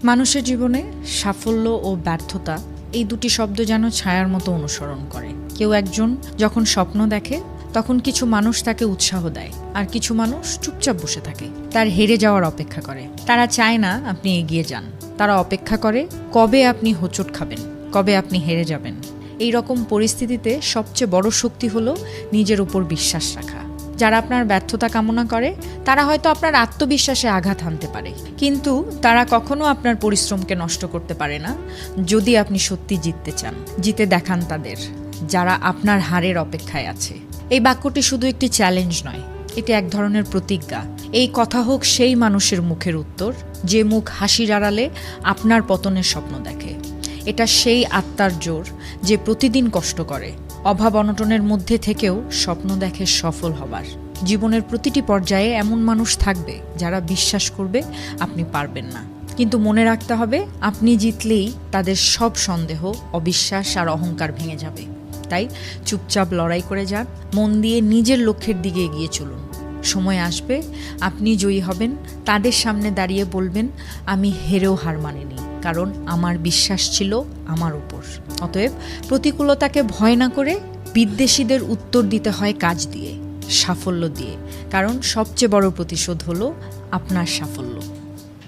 মানুষের জীবনে সাফল্য ও ব্যর্থতা এই দুটি শব্দ যেন ছায়ার মতো অনুসরণ করে। কেউ একজন যখন স্বপ্ন দেখে তখন কিছু মানুষ তাকে উৎসাহ দেয়, আর কিছু মানুষ চুপচাপ বসে থাকে, তার হেরে যাওয়ার অপেক্ষা করে। তারা চায় না আপনি এগিয়ে যান, তারা অপেক্ষা করে কবে আপনি হোঁচট খাবেন, কবে আপনি হেরে যাবেন। এই রকম পরিস্থিতিতে সবচেয়ে বড় শক্তি হলো নিজের উপর বিশ্বাস রাখা। যারা আপনার ব্যর্থতা কামনা করে তারা হয়তো আপনার আত্মবিশ্বাসে আঘাত হানতে পারে, কিন্তু তারা কখনো আপনার পরিশ্রমকে নষ্ট করতে পারে না। যদি আপনি সত্যি জিততে চান, জিতে দেখান তাদের যারা আপনার হারের অপেক্ষায় আছে। এই বাক্যটি শুধু একটি চ্যালেঞ্জ নয়, এটি এক ধরনের প্রতিজ্ঞা। এই কথা হোক সেই মানুষের মুখের উত্তর যে মুখ হাসির আড়ালে আপনার পতনের স্বপ্ন দেখে। এটা সেই আত্মার জোর যে প্রতিদিন কষ্ট করে, অভাব অনটনের মধ্যে থেকেও স্বপ্ন দেখে সফল হবার। জীবনের প্রতিটি পর্যায়ে এমন মানুষ থাকবে যারা বিশ্বাস করবে আপনি পারবেন না, কিন্তু মনে রাখতে হবে আপনি জিতলেই তাদের সব সন্দেহ, অবিশ্বাস আর অহংকার ভেঙে যাবে। তাই চুপচাপ লড়াই করে যান, মন দিয়ে নিজের লক্ষ্যের দিকে এগিয়ে চলুন। সময় আসবে আপনি জয়ী হবেন, তাদের সামনে দাঁড়িয়ে বলবেন আমি হেরেও হার মানিনি, কারণ আমার বিশ্বাস ছিল আমার উপর। অতএব প্রতিকূলতাকে ভয় না করে বিদ্বেষীদের উত্তর দিতে হয় কাজ দিয়ে, সাফল্য দিয়ে, কারণ সবচেয়ে বড় প্রতিশোধ হলো আপনার সাফল্য।